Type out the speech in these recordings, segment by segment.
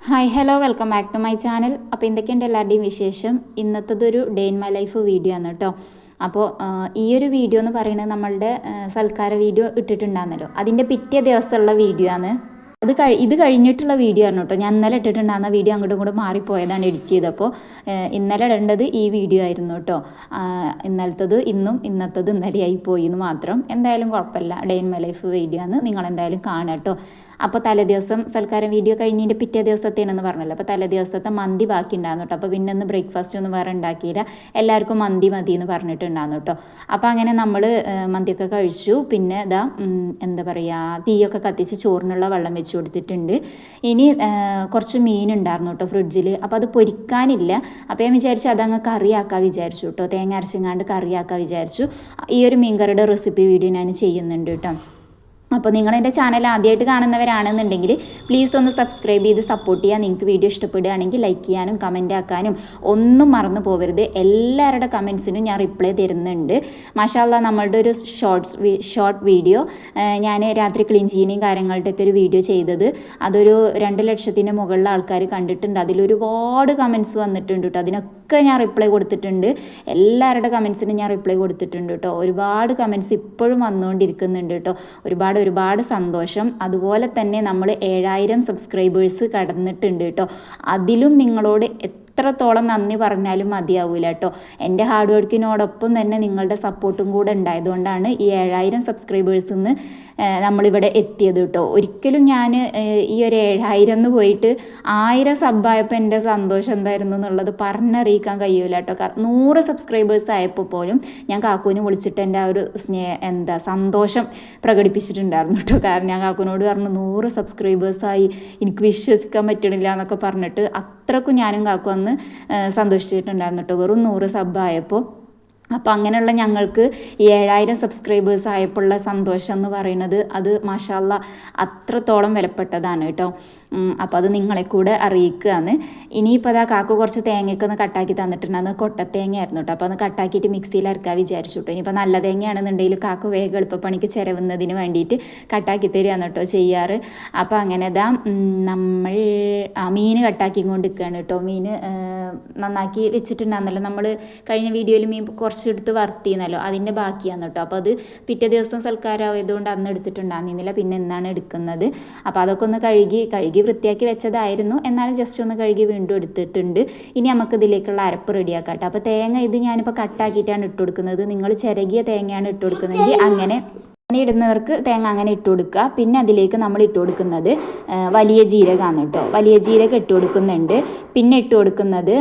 Hi hello welcome back to my channel. അപ്പോൾ എന്തൊക്കെയുണ്ട് എല്ലാവരുടെയും വിശേഷം? ഇന്നത്തതൊരു day in my life video ആണ് കേട്ടോ. അപ്പോൾ ഈ ഒരു വീഡിയോ എന്ന് പറയുന്നത് നമ്മളുടെ സൽക്കാര വീഡിയോ ഇട്ടിട്ടുണ്ടായിരുന്നല്ലോ, അതിൻ്റെ പിറ്റേ ദിവസമുള്ള വീഡിയോ ആണ്. ഇത് കഴിഞ്ഞിട്ടുള്ള വീഡിയോ ആണ് കേട്ടോ. ഞാൻ ഇന്നലെ ഇട്ടിട്ടുണ്ടായിരുന്ന വീഡിയോ അങ്ങോട്ടും ഇങ്ങോട്ടും മാറിപ്പോയതാണ് എഡിറ്റ് ചെയ്തപ്പോൾ. ഇന്നലെ ഇടേണ്ടത് ഈ വീഡിയോ ആയിരുന്നു കേട്ടോ. ഇന്നലത്തത് ഇന്നും, ഇന്നത്തത് ഇന്നലെയായി പോയി എന്ന് മാത്രം. എന്തായാലും കുഴപ്പമില്ല, day in my life video ആണ്, നിങ്ങളെന്തായാലും കാണാം കേട്ടോ. അപ്പോൾ തലേദിവസം സൽക്കാരം വീഡിയോ കഴിഞ്ഞതിൻ്റെ പിറ്റേ ദിവസത്തേനെന്ന് പറഞ്ഞല്ലോ. അപ്പോൾ തലേദിവസത്തെ മന്തി ബാക്കി ഉണ്ടായിരുന്നു കേട്ടോ. അപ്പോൾ പിന്നെ ഒന്ന് ബ്രേക്ക്ഫാസ്റ്റ് ഒന്നും വേറെ ഉണ്ടാക്കിയില്ല, എല്ലാവർക്കും മന്തി മതി എന്ന് പറഞ്ഞിട്ടുണ്ടായിരുന്നു കേട്ടോ. അപ്പോൾ അങ്ങനെ നമ്മൾ മന്തിയൊക്കെ കഴിച്ചു. പിന്നെ ഇതാ എന്താ പറയുക, തീയൊക്കെ കത്തിച്ച് ചോറിനുള്ള വെള്ളം വെച്ച് കൊടുത്തിട്ടുണ്ട്. ഇനി കുറച്ച് മീൻ ഉണ്ടായിരുന്നു കേട്ടോ ഫ്രിഡ്ജിൽ. അപ്പോൾ അത് പൊരിക്കാനില്ല. അപ്പോൾ ഞാൻ വിചാരിച്ചു അതങ്ങ് കറിയാക്കാൻ വിചാരിച്ചു കേട്ടോ. തേങ്ങ അരച്ചങ്ങാണ്ട് കറിയാക്കാൻ വിചാരിച്ചു. ഈ ഒരു മീൻകറിയുടെ റെസിപ്പി വീഡിയോ ഞാൻ ചെയ്യുന്നുണ്ട് കേട്ടോ. അപ്പോൾ നിങ്ങളെൻ്റെ ചാനൽ ആദ്യമായിട്ട് കാണുന്നവരാണെന്നുണ്ടെങ്കിൽ പ്ലീസ് ഒന്ന് സബ്സ്ക്രൈബ് ചെയ്ത് സപ്പോർട്ട് ചെയ്യുക. നിങ്ങൾക്ക് വീഡിയോ ഇഷ്ടപ്പെടുകയാണെങ്കിൽ ലൈക്ക് ചെയ്യാനും കമൻറ്റ് ആക്കാനും ഒന്നും മറന്നു പോകരുത്. എല്ലാവരുടെ കമൻസിനും ഞാൻ റിപ്ലൈ തരുന്നുണ്ട്. മാഷാല്ലാ, നമ്മളുടെ ഒരു ഷോർട്ട് വീഡിയോ ഞാൻ രാത്രി ക്ലീൻ ചെയ്യുന്നതും കാര്യങ്ങളുടെയൊക്കെ ഒരു വീഡിയോ ചെയ്തത്, അതൊരു 2 ലക്ഷത്തിന് മുകളിൽ ആൾക്കാർ കണ്ടിട്ടുണ്ട്. അതിലൊരുപാട് കമൻസ് വന്നിട്ടുണ്ട് കേട്ടോ. അതിനൊക്കെ ഞാൻ റിപ്ലൈ കൊടുത്തിട്ടുണ്ട്. എല്ലാവരുടെ കമൻസിനും ഞാൻ റിപ്ലൈ കൊടുത്തിട്ടുണ്ട് കേട്ടോ. ഒരുപാട് കമൻസ് ഇപ്പോഴും വന്നുകൊണ്ടിരിക്കുന്നുണ്ട് കേട്ടോ. ഒരുപാട് സന്തോഷം. അതുപോലെ തന്നെ നമ്മൾ 7000 സബ്സ്ക്രൈബേഴ്സ് കടന്നിട്ടുണ്ട് കേട്ടോ. അതിലും നിങ്ങളോട് എത്രത്തോളം നന്ദി പറഞ്ഞാലും മതിയാവില്ല കേട്ടോ. എൻ്റെ ഹാർഡ് വർക്കിനോടൊപ്പം തന്നെ നിങ്ങളുടെ സപ്പോർട്ടും കൂടെ ഉണ്ടായതുകൊണ്ടാണ് ഈ 7000 സബ്സ്ക്രൈബേഴ്സിൽ നിന്ന് നമ്മളിവിടെ എത്തിയത് കേട്ടോ. ഒരിക്കലും ഞാൻ ഈ ഒരു 7000 എന്ന് പോയിട്ട് 1000 സബ്ബായപ്പോൾ എൻ്റെ സന്തോഷം എന്തായിരുന്നു എന്നുള്ളത് പറഞ്ഞറിയിക്കാൻ കഴിയില്ല കേട്ടോ. 100 സബ്സ്ക്രൈബേഴ്സ് ആയപ്പോൾ പോലും ഞാൻ കാക്കുവിനെ വിളിച്ചിട്ട് എൻ്റെ ആ ഒരു സന്തോഷം പ്രകടിപ്പിച്ചിട്ടുണ്ടായിരുന്നു കേട്ടോ. കാരണം ഞാൻ കാക്കുവിനോട് പറഞ്ഞു 100 സബ്സ്ക്രൈബേഴ്സായി, എനിക്ക് വിശ്വസിക്കാൻ പറ്റണില്ല എന്നൊക്കെ പറഞ്ഞിട്ട് അത്രക്കും ഞാനും കാക്കു അന്ന് സന്തോഷിച്ചിട്ടുണ്ടായിരുന്നു കേട്ടോ, വെറും 100 സബ്ബായപ്പോൾ. അപ്പോൾ അങ്ങനെയുള്ള ഞങ്ങൾക്ക് ഈ 7000 സബ്സ്ക്രൈബേഴ്സ് ആയപ്പോഴുള്ള സന്തോഷം എന്ന് പറയുന്നത് അത് മാഷാല്ലാ അത്രത്തോളം വിലപ്പെട്ടതാണ് കേട്ടോ. അപ്പോൾ അത് നിങ്ങളെ കൂടെ അറിയിക്കുകയാണ്. ഇനിയിപ്പോൾ അതാ കാക്കു കുറച്ച് തേങ്ങയൊക്കെ ഒന്ന് കട്ടാക്കി തന്നിട്ടുണ്ടായിരുന്നു. കൊട്ടത്തേങ്ങയായിരുന്നു കേട്ടോ. അപ്പോൾ അത് കട്ടാക്കിയിട്ട് മിക്സിയിൽ അരക്കാൻ വിചാരിച്ചു കേട്ടോ. ഇനിയിപ്പോൾ നല്ല തേങ്ങയാണെന്നുണ്ടെങ്കിൽ കാക്കു വേഗം എളുപ്പപ്പണിക്ക് ചിരവുന്നതിന് വേണ്ടിയിട്ട് കട്ടാക്കി തരികയാണ് കേട്ടോ ചെയ്യാറ്. അപ്പോൾ അങ്ങനെ ഇതാ നമ്മൾ മീൻ കട്ടാക്കി കൊണ്ടിരിക്കുകയാണ് കേട്ടോ. മീൻ നന്നാക്കി വെച്ചിട്ടുണ്ടായിരുന്നല്ലോ നമ്മൾ കഴിഞ്ഞ വീഡിയോയിൽ. മീൻ കുറച്ചെടുത്ത് വറുത്തിയെന്നല്ലോ, അതിൻ്റെ ബാക്കിയാണ് കേട്ടോ. അപ്പോൾ അത് പിറ്റേ ദിവസം സൽക്കാരമായതുകൊണ്ട് അന്ന് എടുത്തിട്ടുണ്ടായിരുന്നില്ല, പിന്നെ എന്നാണ് എടുക്കുന്നത്. അപ്പോൾ അതൊക്കെ ഒന്ന് കഴുകി വൃത്തിയാക്കി വെച്ചതായിരുന്നു. എന്നാലും ജസ്റ്റ് ഒന്ന് കഴുകി വീണ്ടും എടുത്തിട്ടുണ്ട്. ഇനി നമുക്ക് ഇതിലേക്കുള്ള അരപ്പ് റെഡിയാക്കാം കേട്ടോ. അപ്പോൾ തേങ്ങ ഇത് ഞാനിപ്പോൾ കട്ടാക്കിയിട്ടാണ് ഇട്ട് കൊടുക്കുന്നത്. നിങ്ങൾ ചിരകിയ തേങ്ങയാണ് ഇട്ട് കൊടുക്കുന്നതെങ്കിൽ അങ്ങനെ ഇടുന്നവർക്ക് തേങ്ങ അങ്ങനെ ഇട്ട് കൊടുക്കുക. പിന്നെ അതിലേക്ക് നമ്മൾ ഇട്ട് കൊടുക്കുന്നത് വലിയ ജീരകമാണ് കേട്ടോ. വലിയ ജീരകം ഇട്ട് കൊടുക്കുന്നുണ്ട്. പിന്നെ ഇട്ട് കൊടുക്കുന്നത്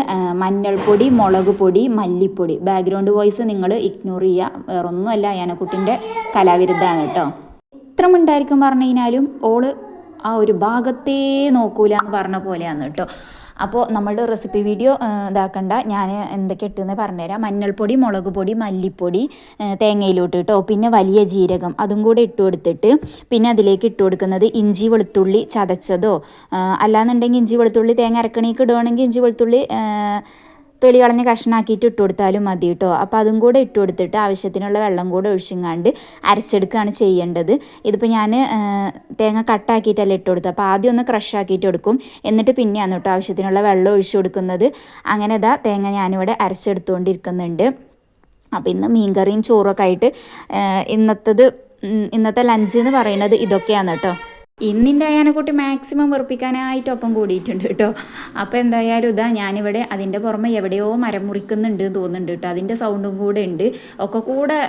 മഞ്ഞൾപ്പൊടി, മുളക് പൊടി, മല്ലിപ്പൊടി. ബാക്ക്ഗ്രൗണ്ട് വോയിസ് നിങ്ങൾ ഇഗ്നോർ ചെയ്യുക, വേറൊന്നുമല്ല, യാനക്കുട്ടിൻ്റെ കലാവിരുദ്ധാണ് കേട്ടോ. എത്ര മിണ്ടായിരിക്കും പറഞ്ഞു കഴിഞ്ഞാലും ഓള് ആ ഒരു ഭാഗത്തേ നോക്കൂല എന്ന് പറഞ്ഞ പോലെയാണ് കേട്ടോ. അപ്പോൾ നമ്മളുടെ റെസിപ്പി വീഡിയോ ഇതാക്കണ്ട, ഞാൻ എന്തൊക്കെ ഇട്ടെന്ന് പറഞ്ഞുതരാം. മഞ്ഞൾപ്പൊടി, മുളക് പൊടി, മല്ലിപ്പൊടി തേങ്ങയിലോട്ട് കേട്ടോ. പിന്നെ വലിയ ജീരകം അതും കൂടെ ഇട്ട് കൊടുത്തിട്ട് പിന്നെ അതിലേക്ക് ഇട്ട് കൊടുക്കുന്നത് ഇഞ്ചി വെളുത്തുള്ളി ചതച്ചതോ, അല്ലാന്നുണ്ടെങ്കിൽ ഇഞ്ചി വെളുത്തുള്ളി തേങ്ങ അരക്കണിക്ക് ഇടുകയാണെങ്കിൽ ഇഞ്ചി വെളുത്തുള്ളി തൊലി കളഞ്ഞ് കഷ്ണാക്കിയിട്ട് ഇട്ട് കൊടുത്താലും മതി കേട്ടോ. അപ്പോൾ അതും കൂടെ ഇട്ട് കൊടുത്തിട്ട് ആവശ്യത്തിനുള്ള വെള്ളം കൂടെ ഒഴിച്ചിങ്ങാണ്ട് അരച്ചെടുക്കുകയാണ് ചെയ്യേണ്ടത്. ഇതിപ്പോൾ ഞാൻ തേങ്ങ കട്ടാക്കിയിട്ടല്ല ഇട്ട് കൊടുത്തത്. അപ്പോൾ ആദ്യം ഒന്ന് ക്രഷ് ആക്കിയിട്ട് കൊടുക്കും, എന്നിട്ട് പിന്നെയാണ് കേട്ടോ ആവശ്യത്തിനുള്ള വെള്ളം ഒഴിച്ചു കൊടുക്കുന്നത്. അങ്ങനെ ഇതാ തേങ്ങ ഞാനിവിടെ അരച്ചെടുത്തുകൊണ്ടിരിക്കുന്നുണ്ട്. അപ്പോൾ ഇന്ന് മീൻകറിയും ചോറൊക്കെ ആയിട്ട് ഇന്നത്തെ ലഞ്ച് എന്ന് പറയുന്നത് ഇതൊക്കെയാണ് കേട്ടോ. ഇന്നിൻ്റെ യാനക്കുട്ടി മാക്സിമം വെറുപ്പിക്കാനായിട്ട് ഒപ്പം കൂടിയിട്ടുണ്ട് കേട്ടോ. അപ്പോൾ എന്തായാലും ഇതാ ഞാനിവിടെ അതിൻ്റെ പുറമെ എവിടെയോ മരം മുറിക്കുന്നുണ്ട് തോന്നുന്നുണ്ട് കേട്ടോ. അതിൻ്റെ സൗണ്ടും കൂടെ ഉണ്ട്. ഒക്കെ കൂടെ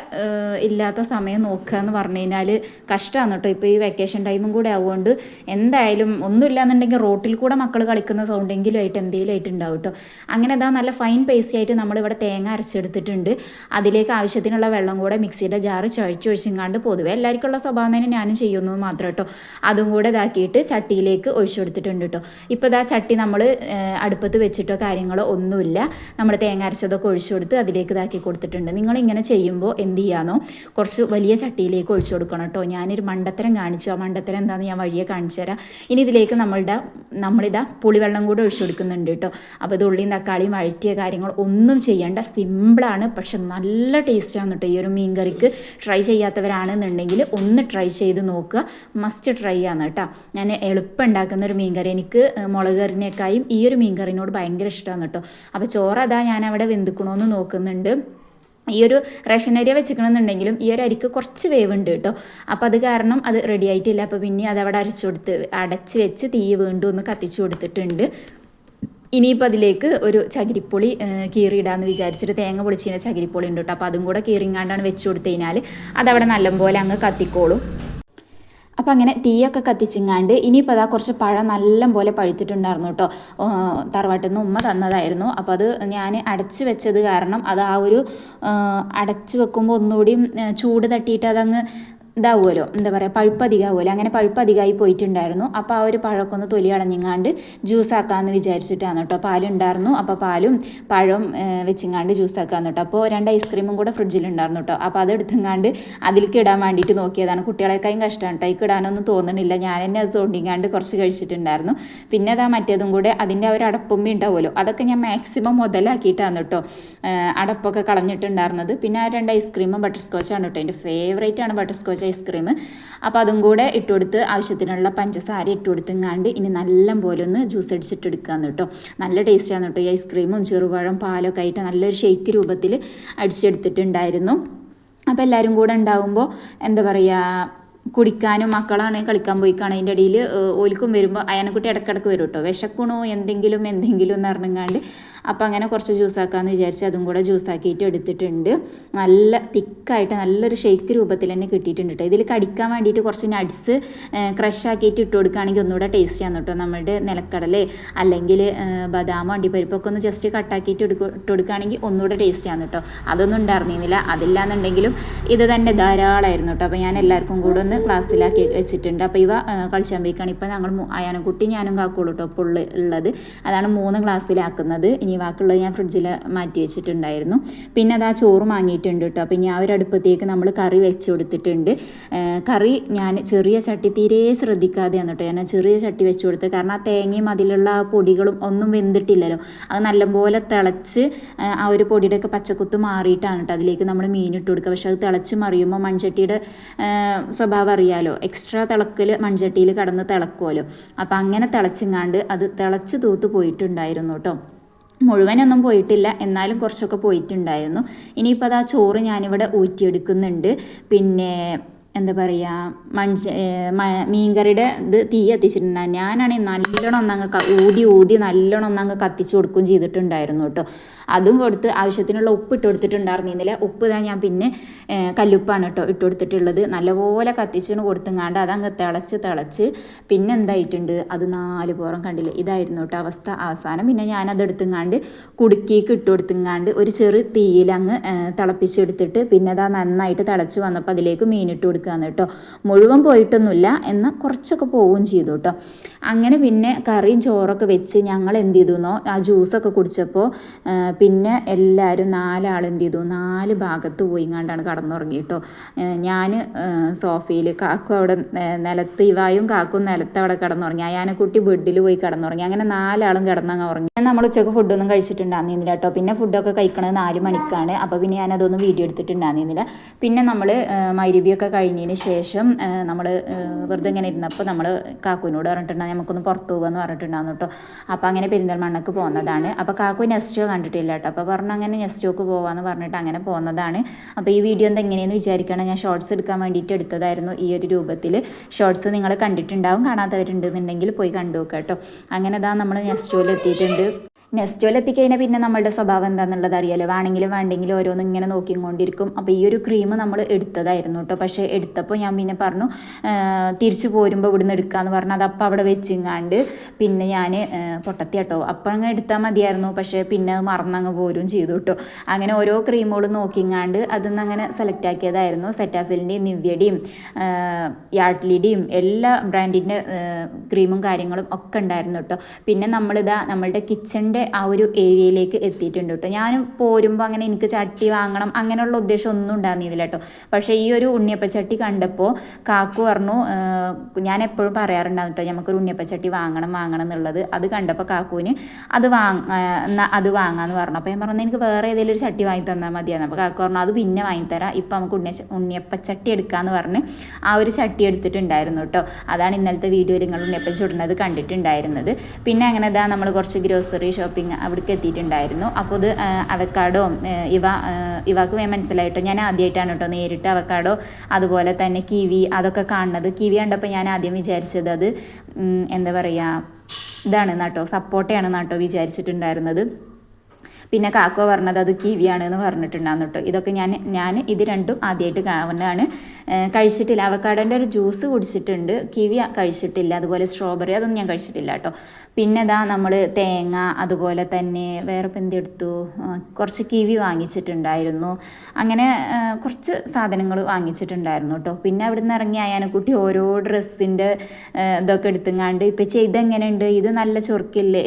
ഇല്ലാത്ത സമയം നോക്കുക എന്ന് പറഞ്ഞു കഴിഞ്ഞാൽ കഷ്ടമാണ് കേട്ടോ. ഇപ്പോൾ ഈ വെക്കേഷൻ ടൈമും കൂടെ ആവുകൊണ്ട് എന്തായാലും ഒന്നുമില്ല എന്നുണ്ടെങ്കിൽ റോട്ടിൽ കൂടെ മക്കൾ കളിക്കുന്ന സൗണ്ടെങ്കിലും ആയിട്ട് എന്തെങ്കിലും ആയിട്ട് ഉണ്ടാവും കേട്ടോ. അങ്ങനെ ഇതാ നല്ല ഫൈൻ പേസ്റ്റ് ആയിട്ട് നമ്മളിവിടെ തേങ്ങ അരച്ചെടുത്തിട്ടുണ്ട്. അതിലേക്ക് ആവശ്യത്തിനുള്ള വെള്ളം കൂടെ മിക്സിയുടെ ജാറ് ഒഴിച്ചിങ്ങാണ്ട് പൊതുവെ എല്ലാവർക്കുള്ള സ്വഭാവം തന്നെ ഞാനും ചെയ്യുന്നത് മാത്രം കേട്ടോ. അതും കൂടെ ഇതാക്കിയിട്ട് ചട്ടിയിലേക്ക് ഒഴിച്ചു കൊടുത്തിട്ടുണ്ട് കേട്ടോ. ഇപ്പോൾ ഇതാ ചട്ടി നമ്മൾ അടുപ്പത്ത് വെച്ചിട്ടോ കാര്യങ്ങളോ ഒന്നുമില്ല, നമ്മൾ തേങ്ങ അരച്ചതൊക്കെ ഒഴിച്ചു കൊടുത്ത് അതിലേക്ക് ഇതാക്കി കൊടുത്തിട്ടുണ്ട്. നിങ്ങളിങ്ങനെ ചെയ്യുമ്പോൾ എന്ത് ചെയ്യാനോ കുറച്ച് വലിയ ചട്ടിയിലേക്ക് ഒഴിച്ചു കൊടുക്കണം കേട്ടോ. ഞാനൊരു മണ്ടത്തരം കാണിച്ചു, ആ മണ്ടത്തരം എന്താണെന്ന് ഞാൻ വഴിയെ കാണിച്ചു തരാം. ഇനി ഇതിലേക്ക് നമ്മളിതാ പുളിവെള്ളം കൂടെ ഒഴിച്ചു കൊടുക്കുന്നുണ്ട് കേട്ടോ. അപ്പോൾ ഇത് ഉള്ളിയും തക്കാളിയും വഴറ്റിയ കാര്യങ്ങൾ ഒന്നും ചെയ്യേണ്ട, സിമ്പിളാണ്, പക്ഷെ നല്ല ടേസ്റ്റാണ് കേട്ടോ. ഈ ഒരു മീൻ കറിക്ക് ട്രൈ ചെയ്യാത്തവരാണെന്നുണ്ടെങ്കിൽ ഒന്ന് ട്രൈ ചെയ്ത് നോക്കുക, മസ്റ്റ് ട്രൈ കറിയാണ് കേട്ടോ. ഞാൻ എളുപ്പം ഉണ്ടാക്കുന്ന ഒരു മീൻകറി. എനിക്ക് മുളക് കറിനേക്കായും ഈ ഒരു മീൻകറിനോട് ഭയങ്കര ഇഷ്ടമാണ് കേട്ടോ. അപ്പോൾ ചോറ് അതാ ഞാൻ അവിടെ വെന്തിക്കണമെന്ന് നോക്കുന്നുണ്ട്. ഈ ഒരു റേഷൻ അരി വെച്ചിക്കണമെന്നുണ്ടെങ്കിലും ഈ ഒരു അരിക്ക് കുറച്ച് വേവുണ്ട് കേട്ടോ. അപ്പോൾ അത് കാരണം അത് റെഡി ആയിട്ടില്ല. അപ്പോൾ പിന്നെ അതവിടെ അടച്ച് വെച്ച് തീ വീണ്ടും ഒന്ന് കത്തിച്ചു കൊടുത്തിട്ടുണ്ട്. ഇനിയിപ്പോൾ അതിലേക്ക് ഒരു ചകിരിപ്പൊളി കീറിയിടാമെന്ന് വിചാരിച്ചിട്ട് തേങ്ങ പൊളിച്ചതിൻ്റെ ചകിരിപ്പൊളി ഉണ്ട് കേട്ടോ. അപ്പോൾ അതും കൂടെ കീറിങ്ങാണ്ടാണ് വെച്ച് കൊടുത്തു കഴിഞ്ഞാൽ അതവിടെ നല്ലപോലെ അങ്ങ് കത്തിക്കോളും. അപ്പോൾ അങ്ങനെ തീയൊക്കെ കത്തിച്ചിങ്ങാണ്ട് ഇനിയിപ്പോൾ അതാ കുറച്ച് പഴം നല്ലപോലെ പഴുത്തിട്ടുണ്ടായിരുന്നു കേട്ടോ. തറവാട്ടിൽ നിന്ന് ഉമ്മ തന്നതായിരുന്നു. അപ്പോൾ അത് ഞാൻ അടച്ച് വെച്ചത് കാരണം അത് ആ ഒരു അടച്ച് വെക്കുമ്പോൾ ഒന്നുകൂടി ചൂട് തട്ടിയിട്ട് അതങ്ങ് ഇതാവുമല്ലോ, എന്താ പറയുക, പഴുപ്പ് അധികമാവുമല്ലോ. അങ്ങനെ പഴുപ്പ് അധികമായി പോയിട്ടുണ്ടായിരുന്നു. അപ്പോൾ ആ ഒരു പഴമൊക്കെ ഒന്ന് തൊലി കളഞ്ഞിങ്ങാണ്ട് ജ്യൂസാക്കാമെന്ന് വിചാരിച്ചിട്ടാണ് കേട്ടോ. പാലുണ്ടായിരുന്നു. അപ്പോൾ പാലും പഴം വെച്ചിങ്ങാണ്ട് ജ്യൂസാക്കാമെന്ന് കേട്ടോ. അപ്പോൾ 2 ഐസ്ക്രീമും കൂടെ ഫ്രിഡ്ജിലുണ്ടായിരുന്നു കേട്ടോ. അപ്പോൾ അതെടുത്തിങ്ങാണ്ട് അതിലേക്ക് ഇടാൻ വേണ്ടിയിട്ട് നോക്കിയതാണ്. കുട്ടികളെക്കായും കഷ്ടമാണ് കേട്ടോ. അതിലേക്ക് ഇടാനൊന്നും തോന്നുന്നില്ല. ഞാൻ തന്നെ അത് തോണ്ടിങ്ങാണ്ട് കുറച്ച് കഴിച്ചിട്ടുണ്ടായിരുന്നു. പിന്നെ അതാ മറ്റേതും കൂടെ അതിൻ്റെ ആ ഒരു അടപ്പുമ്പി ഉണ്ടാവുമല്ലോ, അതൊക്കെ ഞാൻ മാക്സിമം മുതലാക്കിയിട്ടാണ് കേട്ടോ അടപ്പൊക്കെ കളഞ്ഞിട്ടുണ്ടായിരുന്നത്. പിന്നെ ആ 2 ഐസ്ക്രീമും ബട്ടർ സ്കോച്ചാണ് കേട്ടോ. എൻ്റെ ഫേവറേറ്റ് ആണ് ബട്ടർ സ്കോച്ച് ഐസ്ക്രീം. അപ്പോൾ അതും കൂടെ ഇട്ടുകൊടുത്ത് ആവശ്യത്തിനുള്ള പഞ്ചസാര ഇട്ടുകൊടുത്തുങ്ങാണ്ട് ഇനി നല്ല പോലെ ഒന്ന് ജ്യൂസ് അടിച്ചിട്ടെടുക്കാമെന്ന് കേട്ടോ. നല്ല ടേസ്റ്റാണ് കേട്ടോ. ഈ ഐസ്ക്രീമും ചെറുപഴം പാലൊക്കെ ആയിട്ട് നല്ലൊരു ഷേക്ക് രൂപത്തിൽ അടിച്ചെടുത്തിട്ടുണ്ടായിരുന്നു. അപ്പോൾ എല്ലാവരും കൂടെ ഉണ്ടാകുമ്പോൾ എന്താ പറയുക, കുടിക്കാനും മക്കളാണെങ്കിൽ കളിക്കാൻ പോയിക്കാണ്. അതിൻ്റെ ഇടയിൽ ഓൽക്കും വരുമ്പോൾ അയാനെക്കുട്ടി ഇടയ്ക്കിടയ്ക്ക് വരും കേട്ടോ. വിശക്കണോ എന്തെങ്കിലും എന്ന് പറഞ്ഞങ്ങാണ്ട്. അപ്പോൾ അങ്ങനെ കുറച്ച് ജ്യൂസാക്കാമെന്ന് വിചാരിച്ച് അതും കൂടെ ജ്യൂസാക്കിയിട്ട് എടുത്തിട്ടുണ്ട്. നല്ല തിക്കായിട്ട് നല്ലൊരു ഷേക്ക് രൂപത്തിൽ തന്നെ കിട്ടിയിട്ടുണ്ട് കേട്ടോ. ഇതിൽ കടിക്കാൻ വേണ്ടിയിട്ട് കുറച്ച് നട്ട്സ് ക്രഷാക്കിയിട്ട് ഇട്ട് കൊടുക്കുകയാണെങ്കിൽ ഒന്നുകൂടെ ടേസ്റ്റിയാണ് കേട്ടോ. നമ്മളുടെ നിലക്കടല അല്ലെങ്കിൽ ബദാമോ അണ്ടിപ്പരിപ്പൊക്കെ ഒന്ന് ജസ്റ്റ് കട്ടാക്കിയിട്ട് ഇട്ട് കൊടുക്കുകയാണെങ്കിൽ ഒന്നുകൂടെ ടേസ്റ്റിയാണ് കേട്ടോ. അതൊന്നും ഉണ്ടായിരുന്നില്ല. അതില്ലാന്നുണ്ടെങ്കിലും ഇത് തന്നെ ധാരാളമായിരുന്നു കേട്ടോ. അപ്പോൾ ഞാൻ എല്ലാവർക്കും കൂടെ ഒന്ന് ക്ലാസ്സിലാക്കി വെച്ചിട്ടുണ്ട്. അപ്പോൾ ഇവ കളിച്ചാൻ പോയിക്കാണ്. ഇപ്പോൾ ഞങ്ങൾ അയാനെക്കുട്ടി ഞാനും കാക്കുള്ളൂ കേട്ടോ ഇപ്പോൾ ഉള്ളത്. അതാണ് 3 ക്ലാസ്സിലാക്കുന്നത്. ഇനി ബാക്കിയുള്ളത് ഞാൻ ഫ്രിഡ്ജിൽ മാറ്റി വെച്ചിട്ടുണ്ടായിരുന്നു. പിന്നെ അത് ആ ചോറ് വാങ്ങിയിട്ടുണ്ട് കേട്ടോ. അപ്പോൾ ഞാൻ ഒരു അടുപ്പത്തേക്ക് നമ്മൾ കറി വെച്ച് കൊടുത്തിട്ടുണ്ട്. കറി ഞാൻ ചെറിയ ചട്ടി തീരെ ശ്രദ്ധിക്കാതെയാണ് കേട്ടോ ഞാൻ ചെറിയ ചട്ടി വെച്ച് കൊടുത്തത്. കാരണം ആ തേങ്ങയും അതിലുള്ള ആ പൊടികളും ഒന്നും വെന്തിട്ടില്ലല്ലോ. അത് നല്ലപോലെ തിളച്ച് ആ ഒരു പൊടിയുടെയൊക്കെ പച്ചക്കുത്ത് മാറിയിട്ടാണ് കേട്ടോ അതിലേക്ക് നമ്മൾ മീൻ ഇട്ട് കൊടുക്കുക. പക്ഷെ അത് തിളച്ച് മറിയുമ്പോൾ മൺചട്ടിയുടെ സ്വഭാവം അറിയാലോ, എക്സ്ട്രാ തിളക്കൽ മൺചട്ടിയിൽ കടന്ന് തിളക്കുമല്ലോ. അപ്പോൾ അങ്ങനെ തിളച്ചിങ്ങാണ്ട് അത് തിളച്ച് തൂത്ത് പോയിട്ടുണ്ടായിരുന്നു കേട്ടോ. മുഴുവനൊന്നും പോയിട്ടില്ല, എന്നാലും കുറച്ചൊക്കെ പോയിട്ടുണ്ടായിരുന്നു. ഇനിയിപ്പോൾ അത് ആ ചോറ് ഞാനിവിടെ ഊറ്റിയെടുക്കുന്നുണ്ട്. പിന്നെ എന്താ പറയുക, മീൻകറിയുടെ ഇത് തീ കത്തിച്ചിട്ടുണ്ടായിരുന്നു. ഞാനാണെങ്കിൽ നല്ലോണം ഒന്നങ്ങ് ഊതി നല്ലോണം ഒന്നങ്ങ് കത്തിച്ച് കൊടുക്കുകയും ചെയ്തിട്ടുണ്ടായിരുന്നു കേട്ടോ. അതും കൊടുത്ത് ആവശ്യത്തിനുള്ള ഉപ്പ് ഇട്ട് കൊടുത്തിട്ടുണ്ടായിരുന്നില്ല. ഉപ്പ് ഇതാ ഞാൻ പിന്നെ കല്ലുപ്പാണ് കേട്ടോ ഇട്ട് കൊടുത്തിട്ടുള്ളത്. നല്ലപോലെ കത്തിച്ചിട്ട് കൊടുത്തുങ്ങാണ്ട് അതങ്ങ് തിളച്ച് പിന്നെ എന്തായിട്ടുണ്ട്, അത് 4 പുറം കണ്ടില്ലേ, ഇതായിരുന്നു കേട്ടോ അവസ്ഥ. അവസാനം പിന്നെ ഞാനതെടുത്തുങ്ങാണ്ട് കുടുക്കിക്ക് ഇട്ട് കൊടുത്തുങ്ങാണ്ട് ഒരു ചെറു തീയിലങ്ങ് തിളപ്പിച്ചെടുത്തിട്ട് പിന്നെ അതാ നന്നായിട്ട് തിളച്ച് വന്നപ്പോൾ അതിലേക്ക് മീനിട്ട് കൊടുക്കുക കേട്ടോ. മുഴുവൻ പോയിട്ടൊന്നുമില്ല, എന്നാൽ കുറച്ചൊക്കെ പോവുകയും ചെയ്തു കേട്ടോ. അങ്ങനെ പിന്നെ കറിയും ചോറൊക്കെ വെച്ച് ഞങ്ങൾ എന്ത് ചെയ്തുന്നോ ആ ജ്യൂസൊക്കെ കുടിച്ചപ്പോൾ പിന്നെ എല്ലാവരും 4 ആൾ എന്ത് ചെയ്തു, 4 ഭാഗത്ത് പോയിങ്ങാണ്ടാണ് കടന്നുറങ്ങി കേട്ടോ. ഞാൻ സോഫയിൽ, കാക്കു അവിടെ നിലത്ത്, ഇവായും കാക്കും നിലത്ത് അവിടെ കിടന്നുറങ്ങി. അയാനെക്കുട്ടി ബെഡിൽ പോയി കിടന്നുറങ്ങി. അങ്ങനെ 4 ആളും കിടന്നങ്ങ് ഉറങ്ങി. നമ്മൾ ഉച്ചക്ക് ഫുഡൊന്നും കഴിച്ചിട്ടുണ്ടായിരുന്നില്ല കേട്ടോ. പിന്നെ ഫുഡൊക്കെ കഴിക്കണത് 4 മണിക്കാണ്. അപ്പോൾ പിന്നെ ഞാനതൊന്നും വീഡിയോ എടുത്തിട്ടുണ്ടായിരുന്നില്ല. പിന്നെ നമ്മൾ മഗ്‌രിബിയൊക്കെ കഴിഞ്ഞതിന് ശേഷം നമ്മൾ വെറുതെ ഇങ്ങനെ ഇരുന്നപ്പോൾ നമ്മൾ കാക്കുവിനോട് പറഞ്ഞിട്ടുണ്ടാകും നമുക്കൊന്ന് പുറത്ത് പോകാമെന്ന് പറഞ്ഞിട്ടുണ്ടാകുന്നു കേട്ടോ. അപ്പോൾ അങ്ങനെ പെരിന്തൽമണ്ണക്ക് പോകുന്നതാണ്. അപ്പോൾ കാക്കു നെസ്റ്റോ കണ്ടിട്ടില്ല കേട്ടോ. അപ്പോൾ പറഞ്ഞു അങ്ങനെ നെസ്റ്റോക്ക് പോകാമെന്ന് പറഞ്ഞിട്ട് അങ്ങനെ പോകുന്നതാണ്. അപ്പോൾ ഈ വീഡിയോ എന്തെങ്ങനെയെന്ന് വിചാരിക്കണം. ഞാൻ ഷോർട്സ് എടുക്കാൻ വേണ്ടിയിട്ട് എടുത്തതായിരുന്നു ഈ ഒരു രൂപത്തിൽ. ഷോർട്സ് നിങ്ങൾ കണ്ടിട്ടുണ്ടാവും, കാണാത്തവരുണ്ടെന്നുണ്ടെങ്കിൽ പോയി കണ്ടു നോക്കാം കേട്ടോ. അങ്ങനെ ഇതാ നമ്മൾ നെസ്റ്റോയിൽ എത്തിയിട്ടുണ്ട്. നെസ്റ്റോയിൽ എത്തിക്കഴിഞ്ഞാൽ പിന്നെ നമ്മളുടെ സ്വഭാവം എന്താണെന്നുള്ളത് അറിയാലോ. വേണ്ടെങ്കിലും ഓരോന്ന് ഇങ്ങനെ നോക്കിക്കൊണ്ടിരിക്കും. അപ്പോൾ ഈ ഒരു ക്രീം നമ്മൾ എടുത്തതായിരുന്നു കേട്ടോ. പക്ഷേ എടുത്തപ്പോൾ ഞാൻ പിന്നെ പറഞ്ഞു തിരിച്ചു പോരുമ്പോൾ ഇവിടുന്ന് എടുക്കാമെന്ന് പറഞ്ഞു. അതപ്പോൾ അവിടെ വെച്ചിങ്ങാണ്ട് പിന്നെ ഞാൻ പൊട്ടത്തി കേട്ടോ. അപ്പോൾ അങ്ങ് എടുത്താൽ മതിയായിരുന്നു. പക്ഷേ പിന്നെ അത് മറന്നങ്ങ് പോരും ചെയ്തു കേട്ടോ. അങ്ങനെ ഓരോ ക്രീമുകളും നോക്കിങ്ങാണ്ട് അതിന്ന് അങ്ങനെ സെലക്ട് ആക്കിയതായിരുന്നു. സെറ്റാഫിലിൻ്റെയും നിവ്യയുടെയും യാഡ്ലിയുടെയും എല്ലാ ബ്രാൻഡിൻ്റെ ക്രീമും കാര്യങ്ങളും ഒക്കെ ഉണ്ടായിരുന്നു കേട്ടോ. പിന്നെ നമ്മളുടെ കിച്ചണിൻ്റെ കാക്കുവിൻ്റെ ആ ഒരു ഏരിയയിലേക്ക് എത്തിയിട്ടുണ്ട് കേട്ടോ. ഞാൻ പോരുമ്പോൾ അങ്ങനെ എനിക്ക് ചട്ടി വാങ്ങണം അങ്ങനെയുള്ള ഉദ്ദേശം ഒന്നും ഉണ്ടായിരുന്നില്ല കേട്ടോ. പക്ഷേ ഈ ഒരു ഉണ്ണിയപ്പച്ചട്ടി കണ്ടപ്പോൾ കാക്കു പറഞ്ഞു, ഞാൻ എപ്പോഴും പറയാറുണ്ടാവും കേട്ടോ നമുക്കൊരു ഉണ്ണിയപ്പച്ചട്ടി വാങ്ങണം എന്നുള്ളത്. അത് കണ്ടപ്പോൾ കാക്കുവിന് അത് വാങ്ങാമെന്ന് പറഞ്ഞു. അപ്പോൾ ഞാൻ പറഞ്ഞു എനിക്ക് വേറെ ഏതെങ്കിലും ഒരു ചട്ടി വാങ്ങി തന്നാൽ മതിയായിരുന്നു. അപ്പോൾ കാക്കു പറഞ്ഞു അത് പിന്നെ വാങ്ങിത്തരാം, ഇപ്പം നമുക്ക് ഉണ്ണിയപ്പച്ചട്ടി എടുക്കാമെന്ന് പറഞ്ഞ് ആ ഒരു ചട്ടി എടുത്തിട്ടുണ്ടായിരുന്നു കേട്ടോ. അതാണ് ഇന്നലത്തെ വീഡിയോയിൽ നിങ്ങൾ ഉണ്ണിയപ്പം ചുടുന്നത് കണ്ടിട്ടുണ്ടായിരുന്നത്. പിന്നെ അങ്ങനെ നമ്മൾ കുറച്ച് ഗ്രോസറി ഷോപ്പിംഗ് അവിടേക്ക് എത്തിയിട്ടുണ്ടായിരുന്നു. അപ്പോൾ ഇത് അവക്കാഡോ ഇവക്ക് മനസ്സിലായിട്ടോ, ഞാൻ ആദ്യമായിട്ടാണ് കേട്ടോ നേരിട്ട് അവക്കാഡോ അതുപോലെ തന്നെ കിവി അതൊക്കെ കാണുന്നത്. കിവി കണ്ടപ്പോൾ ഞാൻ ആദ്യം വിചാരിച്ചത് അത് എന്താ പറയുക ഇതാണ് കേട്ടോ, സപ്പോട്ടയാണ് കേട്ടോ വിചാരിച്ചിട്ടുണ്ടായിരുന്നത്. പിന്നെ കാക്കോ പറഞ്ഞത് അത് കിവിയാണെന്ന് പറഞ്ഞിട്ടുണ്ടായിരുന്നു കേട്ടോ. ഇതൊക്കെ ഞാൻ ഇത് രണ്ടും ആദ്യമായിട്ട് കാണുന്നതാണ്. കഴിച്ചിട്ടില്ല. അവക്കാഡോൻ്റെ ഒരു ജ്യൂസ് കുടിച്ചിട്ടുണ്ട്, കിവി കഴിച്ചിട്ടില്ല. അതുപോലെ സ്ട്രോബെറി അതൊന്നും ഞാൻ കഴിച്ചിട്ടില്ല കേട്ടോ. പിന്നെ നമ്മൾ തേങ്ങ അതുപോലെ തന്നെ വേറെ ഇപ്പം എന്തെടുത്തു, കുറച്ച് കിവി വാങ്ങിച്ചിട്ടുണ്ടായിരുന്നു. അങ്ങനെ കുറച്ച് സാധനങ്ങൾ വാങ്ങിച്ചിട്ടുണ്ടായിരുന്നു കേട്ടോ. പിന്നെ അവിടെ നിന്ന് ഇറങ്ങി ആയാനക്കുട്ടി ഓരോ ഡ്രസ്സിൻ്റെ ഇതൊക്കെ എടുത്തുങ്ങാണ്ട് ഇപ്പം ഇതെങ്ങനെയുണ്ട്, ഇത് നല്ല ചൊറുക്കില്ലേ,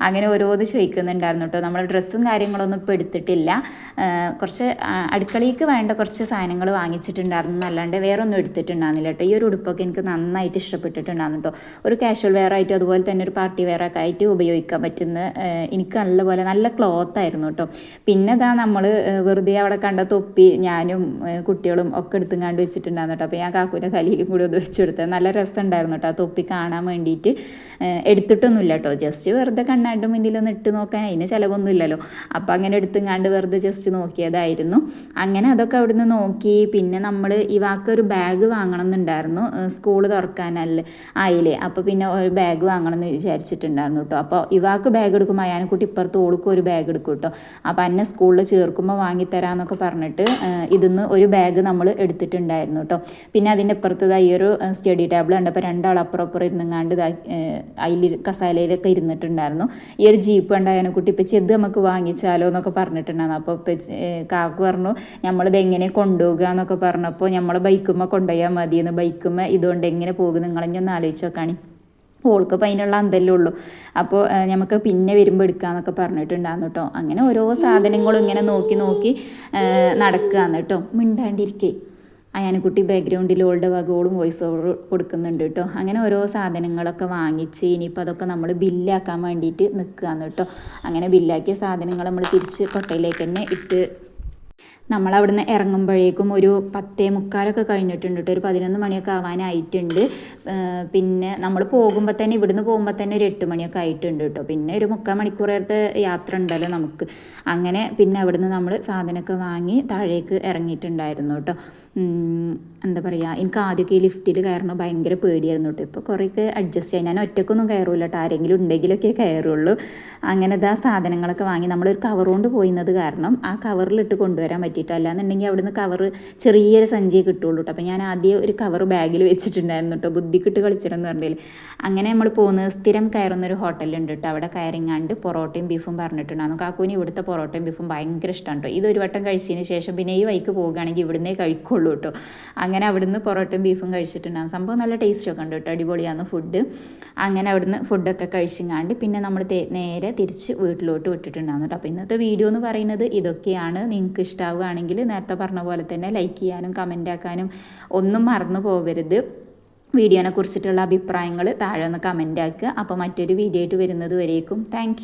അങ്ങനെ ഓരോന്ന് ചോദിക്കുന്നുണ്ടായിരുന്നു കേട്ടോ. നമ്മൾ ഡ്രസ്സും കാര്യങ്ങളൊന്നും ഇപ്പോൾ എടുത്തിട്ടില്ല. കുറച്ച് അടുക്കളയ്ക്ക് വേണ്ട കുറച്ച് സാധനങ്ങൾ വാങ്ങിച്ചിട്ടുണ്ടായിരുന്നു, അല്ലാണ്ട് വേറെ ഒന്നും എടുത്തിട്ടുണ്ടായിരുന്നില്ല കേട്ടോ. ഈ ഒരു ഉടുപ്പൊക്കെ എനിക്ക് നന്നായിട്ട് ഇഷ്ടപ്പെട്ടിട്ടുണ്ടായിരുന്നു കേട്ടോ. ഒരു കാഷ്വൽ വെയർ ആയിട്ടും അതുപോലെ തന്നെ ഒരു പാർട്ടി വെയർ ഒക്കെ ആയിട്ട് ഉപയോഗിക്കാൻ പറ്റുന്ന എനിക്ക് നല്ലപോലെ നല്ല ക്ലോത്ത് ആയിരുന്നു കേട്ടോ. പിന്നെ നമ്മൾ വെറുതെ അവിടെ കണ്ട തൊപ്പി ഞാനും കുട്ടികളും ഒക്കെ എടുത്തുങ്ങാണ്ട് വെച്ചിട്ടുണ്ടായിരുന്നു കേട്ടോ. അപ്പോൾ ഞാൻ കാക്കൂൻ്റെ തലയിലും കൂടി ഒന്ന് വെച്ച് കൊടുത്തത് നല്ല രസമുണ്ടായിരുന്നു കേട്ടോ. ആ തൊപ്പി കാണാൻ വേണ്ടിയിട്ട് എടുത്തിട്ടൊന്നുമില്ല കേട്ടോ, ജസ്റ്റ് വെറുതെ കണ്ണാണ്ട് മുന്നിലൊന്ന് ഇട്ട് നോക്കാൻ, അതിന് ചിലവൊന്നുമില്ലല്ലോ. അപ്പോൾ അങ്ങനെ എടുത്തുങ്ങാണ്ട് വെറുതെ ജസ്റ്റ് നോക്കിയതായിരുന്നു. അങ്ങനെ അതൊക്കെ അവിടുന്ന് നോക്കി. പിന്നെ നമ്മൾ ഇവാക്കൊരു ബാഗ് വാങ്ങണം എന്നുണ്ടായിരുന്നു, സ്കൂൾ തുറക്കാനല്ലേ ആയില്ലേ. അപ്പോൾ പിന്നെ ഒരു ബാഗ് വാങ്ങണം എന്ന് വിചാരിച്ചിട്ടുണ്ടായിരുന്നു കേട്ടോ. അപ്പോൾ ഇവാക്ക് ബാഗ് എടുക്കുമ്പോൾ അയാനെക്കുട്ടി ഇപ്പുറത്ത് ഓൾക്കും ഒരു ബാഗ് എടുക്കും കേട്ടോ. അപ്പോൾ എന്നെ സ്കൂളിൽ ചേർക്കുമ്പോൾ വാങ്ങിത്തരാമെന്നൊക്കെ പറഞ്ഞിട്ട് ഇതിന്ന് ഒരു ബാഗ് നമ്മൾ എടുത്തിട്ടുണ്ടായിരുന്നു കേട്ടോ. പിന്നെ അതിൻ്റെ ഇപ്പുറത്ത് ഈ ഒരു സ്റ്റഡി ടേബിൾ ഉണ്ട്. അപ്പോൾ രണ്ടാൾ അപ്പുറം ഇരുന്നുങ്ങാണ്ട് അതിൽ കസാലയിലൊക്കെ ഇരുന്നിട്ടുണ്ടായിരുന്നു. ഈ ഒരു ജീപ്പ് ഉണ്ട് അയാനെക്കുട്ടി ഇപ്പം ചെത് നമുക്ക് വാങ്ങിച്ചാലോ എന്നൊക്കെ പറഞ്ഞിട്ടുണ്ടായിരുന്നു. അപ്പോൾ കാക്കു പറഞ്ഞു നമ്മളിത് എങ്ങനെ കൊണ്ടുപോകുക എന്നൊക്കെ പറഞ്ഞപ്പോൾ നമ്മൾ ബൈക്കുമ്മ കൊണ്ടുപോയാൽ മതിയെന്ന്. ബൈക്കുമ്മ ഇതുകൊണ്ട് എങ്ങനെ പോകും നിങ്ങളെഞ്ഞൊന്ന് ആലോചിച്ച് നോക്കാണ്. ഓൾക്ക് അപ്പം അതിനുള്ള അന്തല്ലേ ഉള്ളൂ. അപ്പോൾ നമുക്ക് പിന്നെ വരുമ്പോൾ എടുക്കാമെന്നൊക്കെ പറഞ്ഞിട്ടുണ്ടായിരുന്നു കേട്ടോ. അങ്ങനെ ഓരോ സാധനങ്ങളും ഇങ്ങനെ നോക്കി നടക്കുകയാണ് കേട്ടോ. മിണ്ടാണ്ടിരിക്കേ അയാനക്കുട്ടി ബാക്ക്ഗ്രൗണ്ടിൽ ഓളുടെ വകോളും വോയിസ് ഓവർ കൊടുക്കുന്നുണ്ട് കേട്ടോ. അങ്ങനെ ഓരോ സാധനങ്ങളൊക്കെ വാങ്ങിച്ച് ഇനിയിപ്പോൾ അതൊക്കെ നമ്മൾ ബില്ലാക്കാൻ വേണ്ടിയിട്ട് നിൽക്കുകയാണ് കേട്ടോ. അങ്ങനെ ബില്ലാക്കിയ സാധനങ്ങൾ നമ്മൾ തിരിച്ച് കൊട്ടയിലേക്ക് തന്നെ ഇട്ട് നമ്മളവിടുന്ന് ഇറങ്ങുമ്പോഴേക്കും ഒരു 10:45 കഴിഞ്ഞിട്ടുണ്ട് കേട്ടോ. ഒരു 11 മണിയൊക്കെ ആവാനായിട്ടുണ്ട്. പിന്നെ നമ്മൾ പോകുമ്പോൾ തന്നെ ഇവിടുന്ന് പോകുമ്പോൾ തന്നെ ഒരു 8 മണിയൊക്കെ ആയിട്ടുണ്ട് കേട്ടോ. പിന്നെ ഒരു 3/4 മണിക്കൂറത്തെ യാത്ര ഉണ്ടല്ലോ നമുക്ക്. അങ്ങനെ പിന്നെ അവിടുന്ന് നമ്മൾ സാധനമൊക്കെ വാങ്ങി താഴേക്ക് ഇറങ്ങിയിട്ടുണ്ടായിരുന്നു കേട്ടോ. എന്താ പറയുക, എനിക്ക് ആദ്യമൊക്കെ ഈ ലിഫ്റ്റിൽ കയറണം ഭയങ്കര പേടിയായിരുന്നു കേട്ടോ. ഇപ്പോൾ കുറേയൊക്കെ അഡ്ജസ്റ്റ് ചെയ്യാൻ, ഞാൻ ഒറ്റക്കൊന്നും കയറില്ല കേട്ടോ, ആരെങ്കിലും ഉണ്ടെങ്കിലൊക്കെ കയറുള്ളൂ. അങ്ങനെ സാധനങ്ങളൊക്കെ വാങ്ങി നമ്മളൊരു കവർ കൊണ്ട് പോയിന്നത് കാരണം ആ കവറിലിട്ട് കൊണ്ടുവരാൻ പറ്റിയിട്ടോ. അല്ലാന്നുണ്ടെങ്കിൽ അവിടുന്ന് കവർ ചെറിയൊരു സഞ്ചിയെ കിട്ടുള്ളൂ കേട്ടോ. അപ്പോൾ ഞാൻ ആദ്യം ഒരു കവർ ബാഗിൽ വെച്ചിട്ടുണ്ടായിരുന്നു കേട്ടോ, ബുദ്ധിക്കിട്ട് കളിച്ചിട്ടെന്ന് പറഞ്ഞാൽ. അങ്ങനെ നമ്മൾ പോകുന്നത് സ്ഥിരം കയറുന്നൊരു ഹോട്ടലുണ്ട് കേട്ടോ. അവിടെ കയറിങ്ങാണ്ട് പൊറോട്ടയും ബീഫും പറഞ്ഞിട്ടുണ്ടായിരുന്നു. കാക്കൂന് ഇവിടുത്തെ പൊറോട്ടയും ബീഫും ഭയങ്കര ഇഷ്ടമാണ് കേട്ടോ. ഇതൊരു വട്ടം കഴിച്ചതിന് ശേഷം പിന്നെ ഈ വഴിക്ക് പോകുകയാണെങ്കിൽ ഇവിടുന്നേ കഴിക്കുള്ളൂ കേട്ടോ. അങ്ങനെ അവിടുന്ന് പൊറോട്ടയും ബീഫും കഴിച്ചിട്ടുണ്ടാകും. സംഭവം നല്ല ടേസ്റ്റൊക്കെ ഉണ്ട് കേട്ടോ, അടിപൊളിയാണ് ഫുഡ്. അങ്ങനെ അവിടുന്ന് ഫുഡൊക്കെ കഴിച്ചിങ്ങാണ്ട് പിന്നെ നമ്മൾ നേരെ തിരിച്ച് വീട്ടിലോട്ട് വിട്ടിട്ടുണ്ടാകും കേട്ടോ. അപ്പോൾ ഇന്നത്തെ വീഡിയോ എന്ന് പറയുന്നത് ഇതൊക്കെയാണ്. നിങ്ങൾക്ക് ഇഷ്ടമാവുകയാണെങ്കിൽ നേരത്തെ പറഞ്ഞ പോലെ തന്നെ ലൈക്ക് ചെയ്യാനും കമൻ്റ് ആക്കാനും ഒന്നും മറന്നു പോകരുത്. വീഡിയോനെ കുറിച്ചിട്ടുള്ള അഭിപ്രായങ്ങൾ താഴെ ഒന്ന് കമൻ്റ് ആക്കുക. അപ്പോൾ മറ്റൊരു വീഡിയോ ആയിട്ട് വരുന്നത് വരേക്കും താങ്ക്